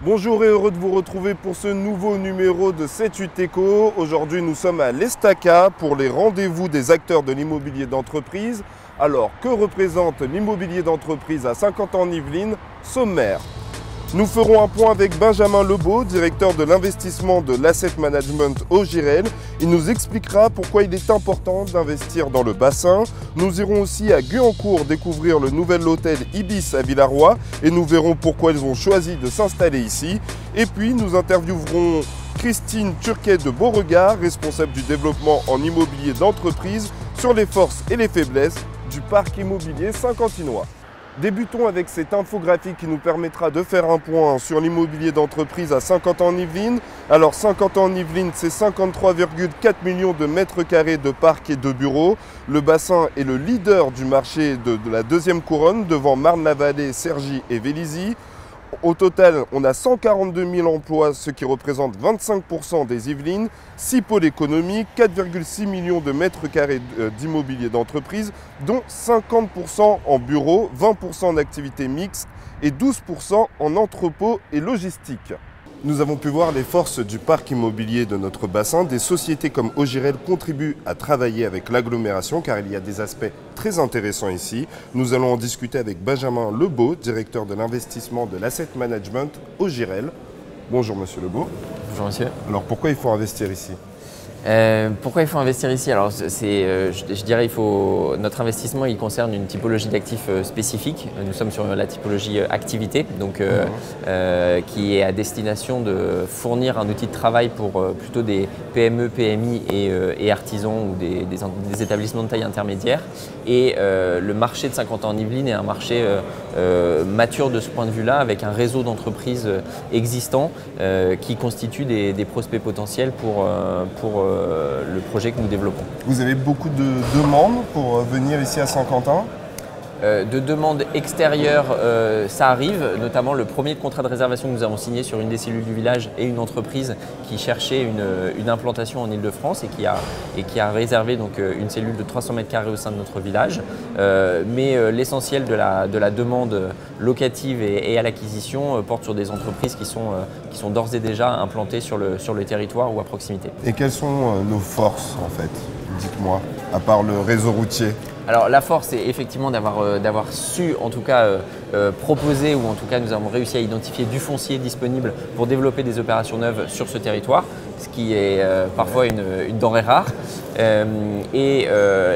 Bonjour et heureux de vous retrouver pour ce nouveau numéro de 7-8 Éco. Aujourd'hui, nous sommes à l'Estaca pour les rendez-vous des acteurs de l'immobilier d'entreprise. Alors, que représente l'immobilier d'entreprise à Saint-Quentin-en-Yvelines? Sommaire. Nous ferons un point avec Benjamin Lebeau, directeur de l'investissement de l'asset management au Girel. Il nous expliquera pourquoi il est important d'investir dans le bassin. Nous irons aussi à Guyancourt découvrir le nouvel hôtel Ibis à Villaroy et nous verrons pourquoi ils ont choisi de s'installer ici. Et puis nous interviewerons Christine Turquet de Beauregard, responsable du développement en immobilier d'entreprise, sur les forces et les faiblesses du parc immobilier saint-quentinois. Débutons avec cette infographie qui nous permettra de faire un point sur l'immobilier d'entreprise à Saint-Quentin-en-Yvelines. Alors Saint-Quentin-en-Yvelines, c'est 53,4 millions de mètres carrés de parcs et de bureaux. Le bassin est le leader du marché de la deuxième couronne devant Marne-la-Vallée, Cergy et Vélizy. Au total, on a 142 000 emplois, ce qui représente 25% des Yvelines, 6 pôles économiques, 4,6 millions de mètres carrés d'immobilier d'entreprise, dont 50% en bureaux, 20% en activités mixtes et 12% en entrepôts et logistique. Nous avons pu voir les forces du parc immobilier de notre bassin. Des sociétés comme Ogirel contribuent à travailler avec l'agglomération car il y a des aspects très intéressants ici. Nous allons en discuter avec Benjamin Lebeau, directeur de l'investissement de l'asset management Ogirel. Bonjour Monsieur Lebeau. Bonjour Monsieur. Alors pourquoi il faut investir ici ? Pourquoi il faut investir ici? Alors, je dirais notre investissement il concerne une typologie d'actifs spécifique. Nous sommes sur la typologie activité, donc, qui est à destination de fournir un outil de travail pour plutôt des PME, PMI et artisans ou des établissements de taille intermédiaire. Et le marché de Saint-Quentin-en-Yvelines est un marché mature de ce point de vue-là, avec un réseau d'entreprises existants qui constituent des prospects potentiels pour le projet que nous développons. Vous avez beaucoup de demandes pour venir ici à Saint-Quentin ? De demandes extérieures, ça arrive, notamment le premier contrat de réservation que nous avons signé sur une des cellules du village et une entreprise qui cherchait une implantation en Ile-de-France et qui a réservé donc, une cellule de 300 mètres carrés au sein de notre village. Mais l'essentiel de la demande locative et à l'acquisition porte sur des entreprises qui sont d'ores et déjà implantées sur le territoire ou à proximité. Et quelles sont nos forces en fait? Dites-moi, à part le réseau routier. Alors la force c'est effectivement d'avoir su en tout cas proposer, ou en tout cas nous avons réussi à identifier du foncier disponible pour développer des opérations neuves sur ce territoire, ce qui est parfois une denrée rare. Et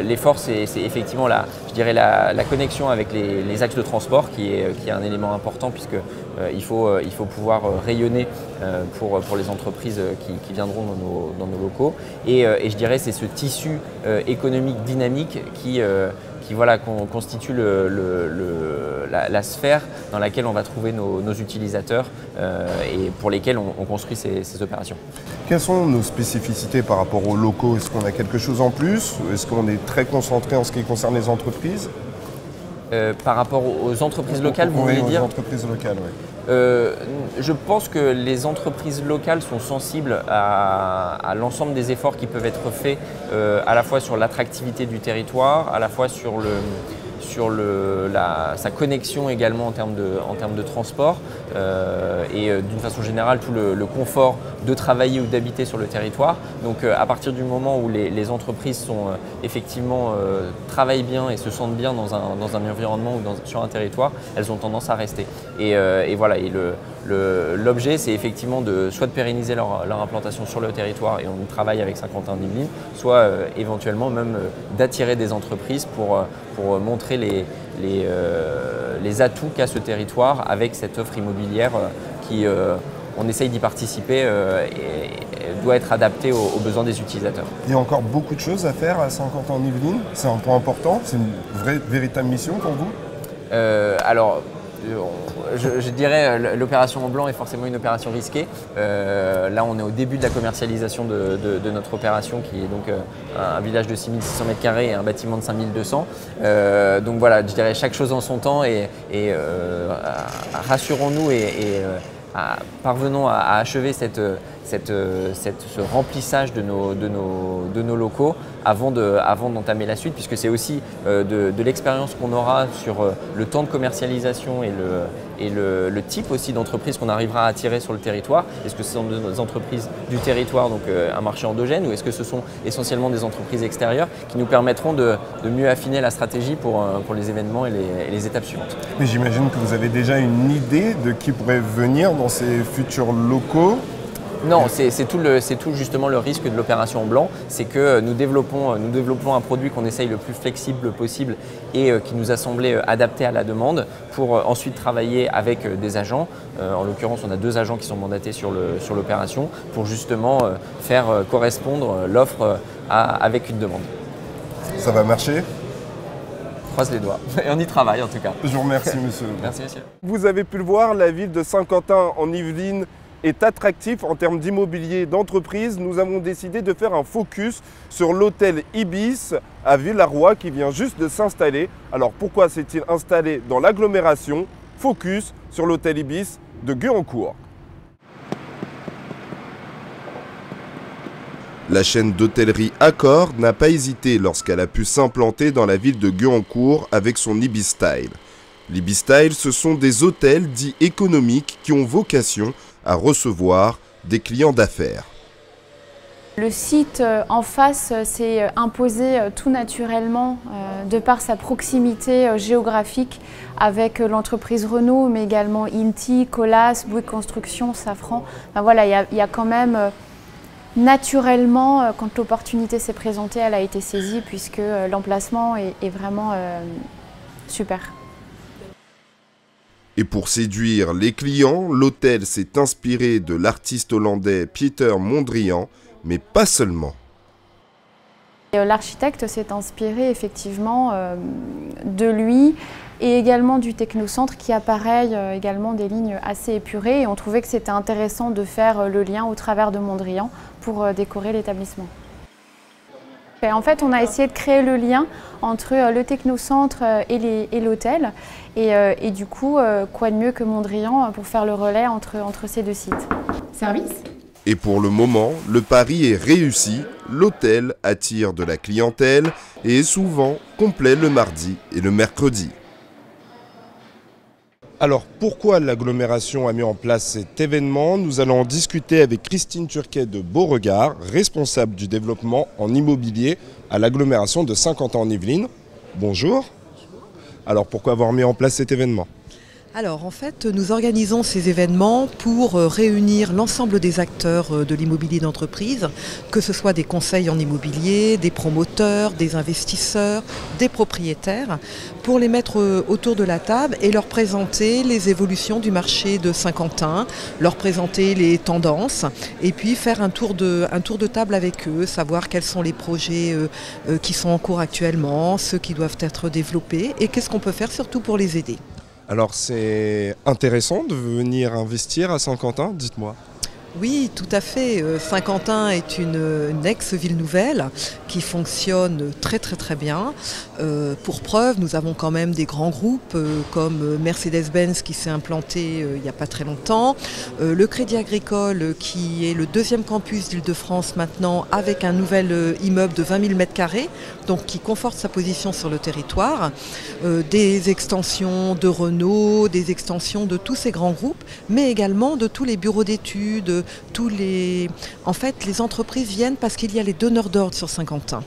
les forces c'est effectivement je dirais la connexion avec les axes de transport qui est un élément important puisque il faut pouvoir rayonner pour les entreprises qui viendront dans nos locaux. Et je dirais c'est ce tissu économique dynamique qui constitue la sphère dans laquelle on va trouver nos utilisateurs et pour lesquels on construit ces opérations. Quelles sont nos spécificités par rapport aux locaux? Est-ce qu'on a quelque chose en plus? Est-ce qu'on est très concentré en ce qui concerne les entreprises? Par rapport aux entreprises locales, vous voulez dire? Aux entreprises locales, oui. Je pense que les entreprises locales sont sensibles à l'ensemble des efforts qui peuvent être faits à la fois sur l'attractivité du territoire, à la fois sur sa connexion également en termes de transport et d'une façon générale tout le confort de travailler ou d'habiter sur le territoire. Donc à partir du moment où les entreprises sont effectivement travaillent bien et se sentent bien dans un environnement ou sur un territoire, elles ont tendance à rester. Et voilà. Et l'objet, c'est effectivement soit de pérenniser leur implantation sur le territoire, et on travaille avec Saint-Quentin-en-Yvelines, soit éventuellement même d'attirer des entreprises pour montrer les atouts qu'a ce territoire avec cette offre immobilière qui, on essaye d'y participer et doit être adaptée aux besoins des utilisateurs. Il y a encore beaucoup de choses à faire à Saint-Quentin-en-Yvelines, c'est un point important, c'est une véritable mission pour vous? Alors, je dirais l'opération en blanc est forcément une opération risquée. Là, on est au début de la commercialisation de notre opération qui est donc un village de 6600 m² et un bâtiment de 5200. Donc voilà, je dirais chaque chose en son temps et rassurons-nous et parvenons à achever ce remplissage de nos locaux avant d'entamer la suite, puisque c'est aussi de l'expérience qu'on aura sur le temps de commercialisation et le type aussi d'entreprise qu'on arrivera à attirer sur le territoire. Est-ce que ce sont des entreprises du territoire, donc un marché endogène, ou est-ce que ce sont essentiellement des entreprises extérieures qui nous permettront de mieux affiner la stratégie pour les événements et les étapes suivantes. Mais j'imagine que vous avez déjà une idée de qui pourrait venir dans ces futurs locaux. Non, c'est tout justement le risque de l'opération en blanc, c'est que nous développons un produit qu'on essaye le plus flexible possible et qui nous a semblé adapté à la demande pour ensuite travailler avec des agents. En l'occurrence, on a 2 agents qui sont mandatés sur l'opération pour justement faire correspondre l'offre avec une demande. Ça va marcher? Croise les doigts. Et on y travaille en tout cas. Je vous remercie, monsieur. Merci, monsieur. Vous avez pu le voir, la ville de Saint-Quentin en Yvelines est attractif en termes d'immobilier d'entreprise. Nous avons décidé de faire un focus sur l'hôtel Ibis à Villarroy qui vient juste de s'installer. Alors pourquoi s'est-il installé dans l'agglomération? Focus sur l'hôtel Ibis de Guyancourt. La chaîne d'hôtellerie Accor n'a pas hésité lorsqu'elle a pu s'implanter dans la ville de Guyancourt avec son Ibis Style. L'Ibis Style, ce sont des hôtels dits économiques qui ont vocation à recevoir des clients d'affaires. Le site en face s'est imposé tout naturellement de par sa proximité géographique avec l'entreprise Renault, mais également Inti, Colas, Bouygues Construction, Safran. Enfin, voilà, il y a quand même naturellement, quand l'opportunité s'est présentée, elle a été saisie puisque l'emplacement est vraiment super. Et pour séduire les clients, l'hôtel s'est inspiré de l'artiste hollandais Pieter Mondrian, mais pas seulement. L'architecte s'est inspiré effectivement de lui et également du technocentre qui a pareil également des lignes assez épurées et on trouvait que c'était intéressant de faire le lien au travers de Mondrian pour décorer l'établissement. Et en fait, on a essayé de créer le lien entre le technocentre et l'hôtel et du coup, quoi de mieux que Mondrian pour faire le relais entre ces 2 sites. Service ? Et pour le moment, le pari est réussi. L'hôtel attire de la clientèle et est souvent complet le mardi et le mercredi. Alors pourquoi l'agglomération a mis en place cet événement? Nous allons en discuter avec Christine Turquet de Beauregard, responsable du développement en immobilier à l'agglomération de Saint-Quentin en Yvelines. Bonjour. Alors pourquoi avoir mis en place cet événement? Alors en fait, nous organisons ces événements pour réunir l'ensemble des acteurs de l'immobilier d'entreprise, que ce soit des conseils en immobilier, des promoteurs, des investisseurs, des propriétaires, pour les mettre autour de la table et leur présenter les évolutions du marché de Saint-Quentin, leur présenter les tendances et puis faire un tour de table avec eux, savoir quels sont les projets qui sont en cours actuellement, ceux qui doivent être développés et qu'est-ce qu'on peut faire surtout pour les aider. Alors c'est intéressant de venir investir à Saint-Quentin, dites-moi. Oui, tout à fait. Saint-Quentin est une ex-ville nouvelle qui fonctionne très bien. Pour preuve, nous avons quand même des grands groupes comme Mercedes-Benz qui s'est implanté il n'y a pas très longtemps, le Crédit Agricole qui est le 2e campus d'Île-de-France maintenant avec un nouvel immeuble de 20 000 m², donc qui conforte sa position sur le territoire, des extensions de Renault, des extensions de tous ces grands groupes, mais également de tous les bureaux d'études, En fait, les entreprises viennent parce qu'il y a les donneurs d'ordre sur Saint-Quentin.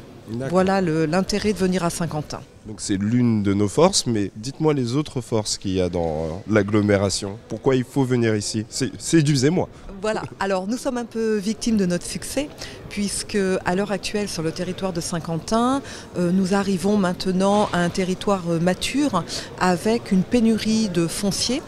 Voilà l'intérêt de venir à Saint-Quentin. Donc c'est l'une de nos forces, mais dites-moi les autres forces qu'il y a dans l'agglomération. Pourquoi il faut venir ici? Séduisez-moi. Voilà, alors nous sommes un peu victimes de notre succès, puisque à l'heure actuelle sur le territoire de Saint-Quentin, nous arrivons maintenant à un territoire mature avec une pénurie de foncier.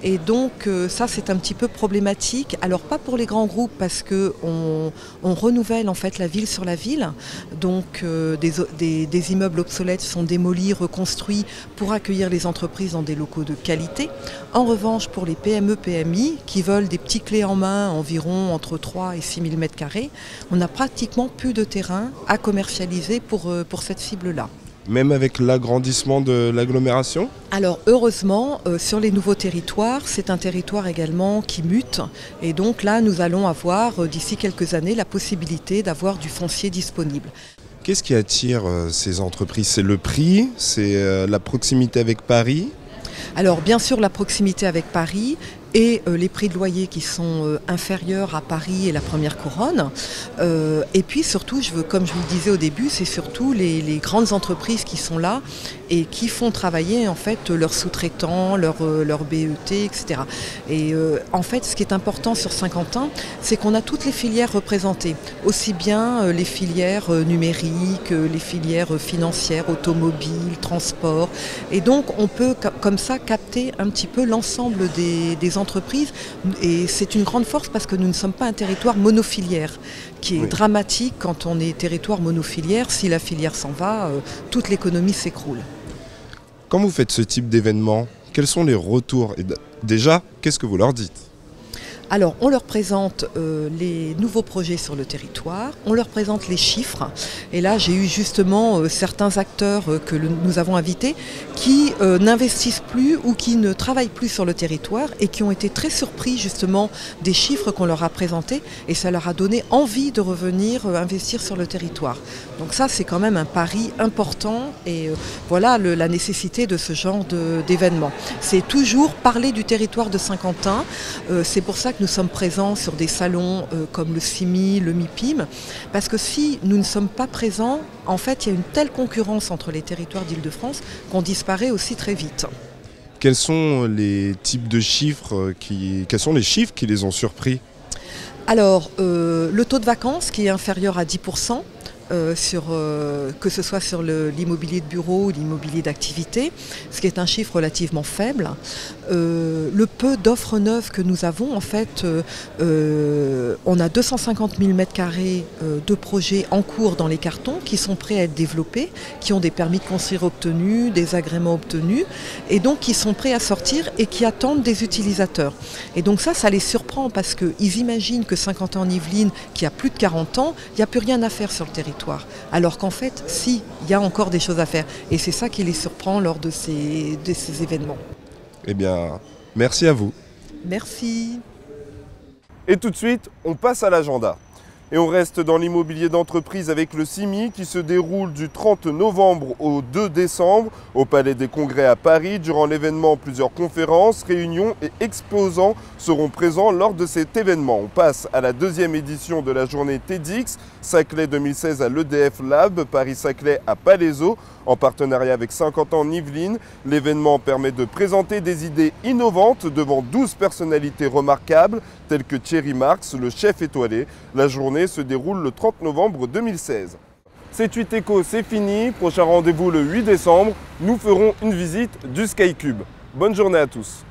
Et donc ça c'est un petit peu problématique. Alors pas pour les grands groupes parce qu'on renouvelle en fait la ville sur la ville. Donc des immeubles obsolètes sont démolis, reconstruits pour accueillir les entreprises dans des locaux de qualité. En revanche pour les PME, PMI qui veulent des petits clés en main environ entre 3 et 6 000 m², on n'a pratiquement plus de terrain à commercialiser pour cette cible-là. même avec l'agrandissement de l'agglomération? Alors heureusement, sur les nouveaux territoires, c'est un territoire également qui mute. Et donc là, nous allons avoir d'ici quelques années la possibilité d'avoir du foncier disponible. Qu'est-ce qui attire ces entreprises? C'est le prix? C'est la proximité avec Paris? Alors bien sûr la proximité avec Paris et les prix de loyer qui sont inférieurs à Paris et la première couronne. Et puis surtout, comme je vous le disais au début, c'est surtout les grandes entreprises qui sont là et qui font travailler en fait leurs sous-traitants, leurs BET, etc. Et en fait, ce qui est important sur Saint-Quentin, c'est qu'on a toutes les filières représentées, aussi bien les filières numériques, les filières financières, automobiles, transport. Et donc, on peut comme ça capter un petit peu l'ensemble des entreprises. Et c'est une grande force parce que nous ne sommes pas un territoire monofilière, qui est dramatique quand on est territoire monofilière. Si la filière s'en va, toute l'économie s'écroule. Quand vous faites ce type d'événement, quels sont les retours? Et déjà, qu'est-ce que vous leur dites? Alors, on leur présente les nouveaux projets sur le territoire, on leur présente les chiffres. Et là, j'ai eu justement certains acteurs que nous avons invités qui n'investissent plus ou qui ne travaillent plus sur le territoire et qui ont été très surpris justement des chiffres qu'on leur a présentés. Et ça leur a donné envie de revenir investir sur le territoire. Donc ça, c'est quand même un pari important et voilà la nécessité de ce genre d'événement. C'est toujours parler du territoire de Saint-Quentin. C'est pour ça que nous sommes présents sur des salons comme le CIMI, le MIPIM, parce que si nous ne sommes pas présents, en fait, il y a une telle concurrence entre les territoires d'Île-de-France qu'on disparaît aussi très vite. Quels sont les types de chiffres quels sont les chiffres qui les ont surpris? Alors, le taux de vacances qui est inférieur à 10%, que ce soit sur l'immobilier de bureau ou l'immobilier d'activité, ce qui est un chiffre relativement faible. Le peu d'offres neuves que nous avons, en fait, on a 250 000 m² de projets en cours dans les cartons qui sont prêts à être développés, qui ont des permis de construire obtenus, des agréments obtenus, et donc qui sont prêts à sortir et qui attendent des utilisateurs. Et donc ça les surprend parce qu'ils imaginent que Saint-Quentin-en-Yvelines, qui a plus de 40 ans, il n'y a plus rien à faire sur le territoire. Alors qu'en fait, si, il y a encore des choses à faire. Et c'est ça qui les surprend lors de ces événements. Eh bien, merci à vous. Merci. Et tout de suite, on passe à l'agenda. Et on reste dans l'immobilier d'entreprise avec le CIMI qui se déroule du 30 novembre au 2 décembre au Palais des Congrès à Paris. Durant l'événement, plusieurs conférences, réunions et exposants seront présents lors de cet événement. On passe à la deuxième édition de la journée TEDx, Saclay 2016 à l'EDF Lab, Paris-Saclay à Palaiseau, en partenariat avec Saint-Quentin-en-Yvelines. L'événement permet de présenter des idées innovantes devant 12 personnalités remarquables, telles que Thierry Marx, le chef étoilé. La journée se déroule le 30 novembre 2016. C8 Eco, c'est fini. Prochain rendez-vous le 8 décembre. Nous ferons une visite du Sky Cube. Bonne journée à tous.